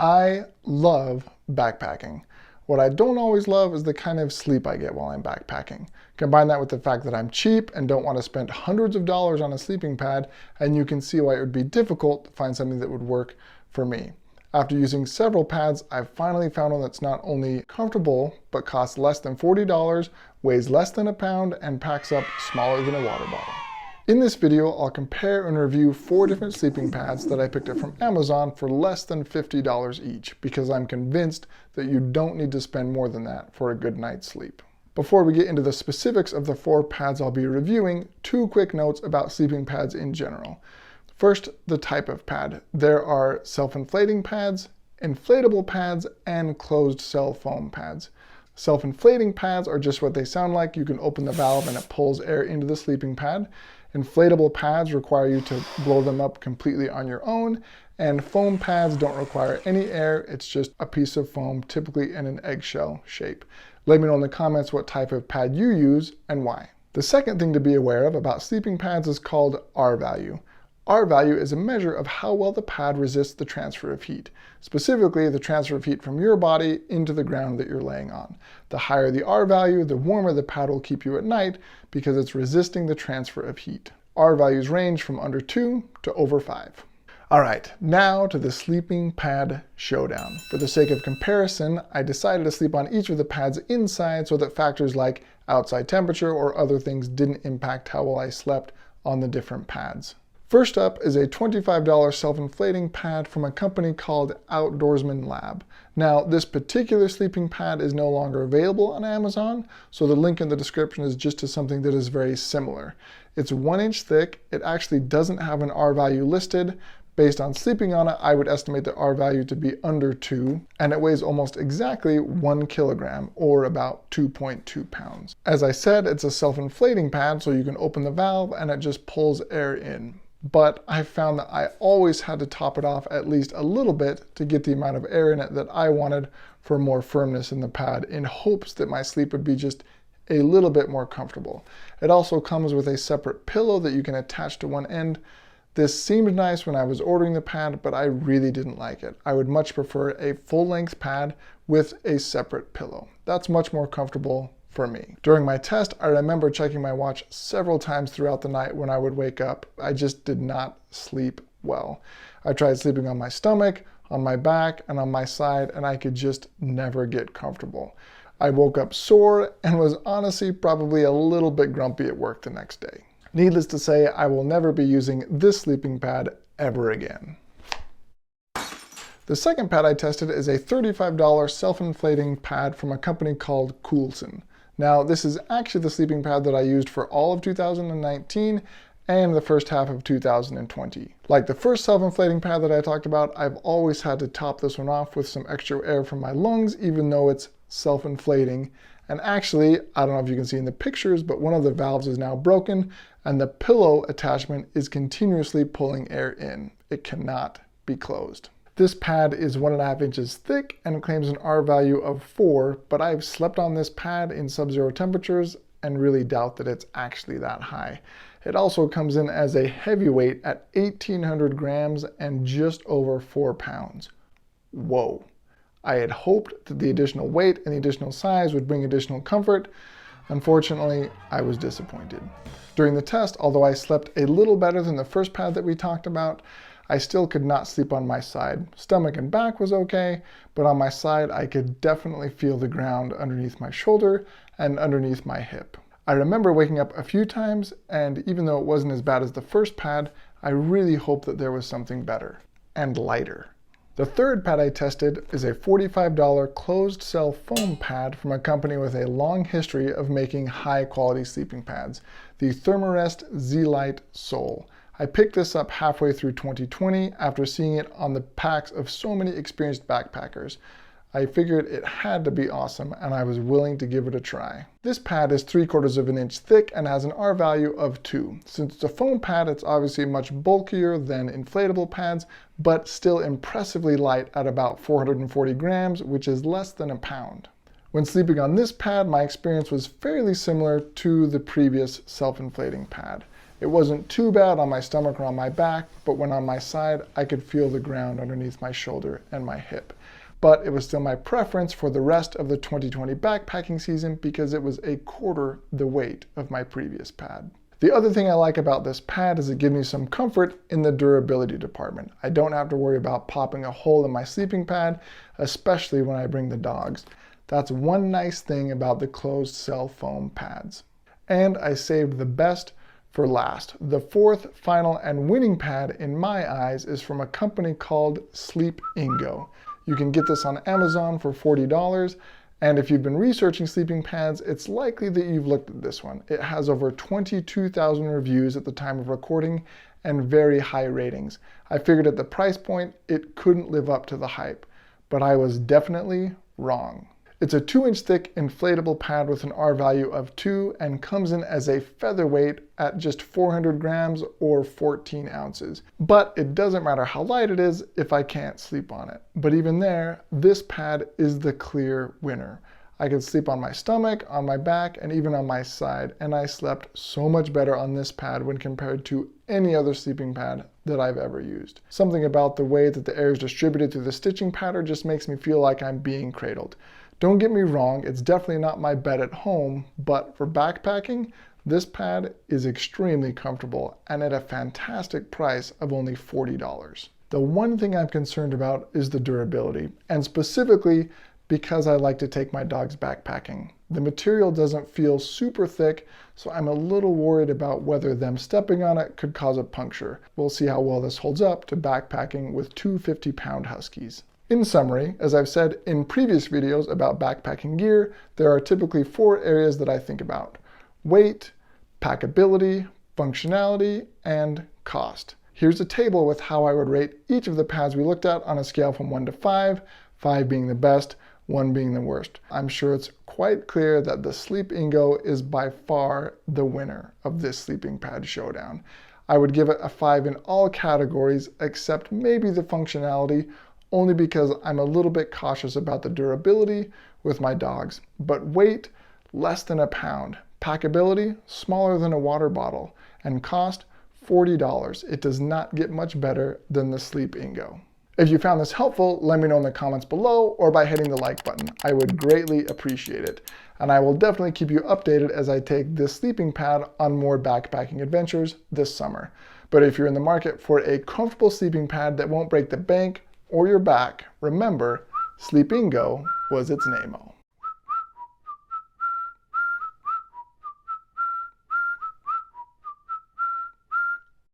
I love backpacking. What I don't always love is the kind of sleep I get while I'm backpacking. Combine that with the fact that I'm cheap and don't want to spend hundreds of dollars on a sleeping pad, and you can see why it would be difficult to find something that would work for me. After using several pads, I've finally found one that's not only comfortable, but costs less than $40, weighs less than a pound, and packs up smaller than a water bottle. In this video, I'll compare and review 4 different sleeping pads that I picked up from Amazon for less than $50 each, because I'm convinced that you don't need to spend more than that for a good night's sleep. Before we get into the specifics of the 4 pads I'll be reviewing, 2 quick notes about sleeping pads in general. First, the type of pad. There are self-inflating pads, inflatable pads, and closed cell foam pads. Self-inflating pads are just what they sound like. You can open the valve and it pulls air into the sleeping pad. Inflatable pads require you to blow them up completely on your own, and foam pads don't require any air. It's just a piece of foam, typically in an eggshell shape. Let me know in the comments what type of pad you use and why. The second thing to be aware of about sleeping pads is called R-value. R-value is a measure of how well the pad resists the transfer of heat, specifically the transfer of heat from your body into the ground that you're laying on. The higher the R-value, the warmer the pad will keep you at night because it's resisting the transfer of heat. R-values range from under 2 to over 5. All right, now to the sleeping pad showdown. For the sake of comparison, I decided to sleep on each of the pads inside so that factors like outside temperature or other things didn't impact how well I slept on the different pads. First up is a $25 self-inflating pad from a company called Outdoorsman Lab. Now, this particular sleeping pad is no longer available on Amazon, so the link in the description is just to something that is very similar. It's 1 inch thick. It actually doesn't have an R-value listed. Based on sleeping on it, I would estimate the R-value to be under 2, and it weighs almost exactly 1 kilogram, or about 2.2 pounds. As I said, it's a self-inflating pad, so you can open the valve and it just pulls air in. But I found that I always had to top it off at least a little bit to get the amount of air in it that I wanted for more firmness in the pad, in hopes that my sleep would be just a little bit more comfortable. It also comes with a separate pillow that you can attach to one end. This seemed nice when I was ordering the pad, but I really didn't like it. I would much prefer a full-length pad with a separate pillow. That's much more comfortable for me. During my test, I remember checking my watch several times throughout the night when I would wake up. I just did not sleep well. I tried sleeping on my stomach, on my back, and on my side, and I could just never get comfortable. I woke up sore and was honestly probably a little bit grumpy at work the next day. Needless to say, I will never be using this sleeping pad ever again. The second pad I tested is a $35 self-inflating pad from a company called Coulson. Now, this is actually the sleeping pad that I used for all of 2019 and the first half of 2020. Like the first self-inflating pad that I talked about, I've always had to top this one off with some extra air from my lungs, even though it's self-inflating. And actually, I don't know if you can see in the pictures, but one of the valves is now broken and the pillow attachment is continuously pulling air in. It cannot be closed. This pad is 1.5 inches thick and claims an R-value of 4, but I've slept on this pad in sub-zero temperatures and really doubt that it's actually that high. It also comes in as a heavyweight at 1,800 grams and just over 4 pounds. Whoa. I had hoped that the additional weight and the additional size would bring additional comfort. Unfortunately, I was disappointed. During the test, although I slept a little better than the first pad that we talked about, I still could not sleep on my side. Stomach and back was okay, but on my side, I could definitely feel the ground underneath my shoulder and underneath my hip. I remember waking up a few times, and even though it wasn't as bad as the first pad, I really hoped that there was something better and lighter. The third pad I tested is a $45 closed cell foam pad from a company with a long history of making high quality sleeping pads, the Therm-a-rest Z Lite Sole. I picked this up halfway through 2020 after seeing it on the packs of so many experienced backpackers. I figured it had to be awesome and I was willing to give it a try. This pad is 3/4 inch thick and has an R-value of 2. Since it's a foam pad, it's obviously much bulkier than inflatable pads, but still impressively light at about 440 grams, which is less than a pound. When sleeping on this pad, my experience was fairly similar to the previous self-inflating pad. It wasn't too bad on my stomach or on my back, but when on my side, I could feel the ground underneath my shoulder and my hip. But it was still my preference for the rest of the 2020 backpacking season because it was a quarter the weight of my previous pad. The other thing I like about this pad is it gives me some comfort in the durability department. I don't have to worry about popping a hole in my sleeping pad, especially when I bring the dogs. That's one nice thing about the closed cell foam pads. And I saved the best for last. The fourth, final, and winning pad in my eyes is from a company called Sleepingo. You can get this on Amazon for $40. And if you've been researching sleeping pads, it's likely that you've looked at this one. It has over 22,000 reviews at the time of recording and very high ratings. I figured at the price point, it couldn't live up to the hype, but I was definitely wrong. It's a 2-inch thick inflatable pad with an R value of 2 and comes in as a featherweight at just 400 grams or 14 ounces. But it doesn't matter how light it is if I can't sleep on it. But even there, this pad is the clear winner. I could sleep on my stomach, on my back, and even on my side, and I slept so much better on this pad when compared to any other sleeping pad that I've ever used. Something about the way that the air is distributed through the stitching pattern just makes me feel like I'm being cradled. Don't get me wrong, it's definitely not my bed at home, but for backpacking, this pad is extremely comfortable and at a fantastic price of only $40. The one thing I'm concerned about is the durability, and specifically because I like to take my dogs backpacking. The material doesn't feel super thick, so I'm a little worried about whether them stepping on it could cause a puncture. We'll see how well this holds up to backpacking with two 50-pound huskies. In summary, as I've said in previous videos about backpacking gear, there are typically 4 areas that I think about: weight, packability, functionality, and cost. Here's a table with how I would rate each of the pads we looked at on a scale from 1 to 5, 5 being the best, 1 being the worst. I'm sure it's quite clear that the Sleepingo is by far the winner of this sleeping pad showdown. I would give it a 5 in all categories except maybe the functionality, only because I'm a little bit cautious about the durability with my dogs. But weight, less than a pound. Packability, smaller than a water bottle. And cost, $40. It does not get much better than the Sleepingo. If you found this helpful, let me know in the comments below or by hitting the like button. I would greatly appreciate it. And I will definitely keep you updated as I take this sleeping pad on more backpacking adventures this summer. But if you're in the market for a comfortable sleeping pad that won't break the bank or your back, remember, Sleepingo was its name-o.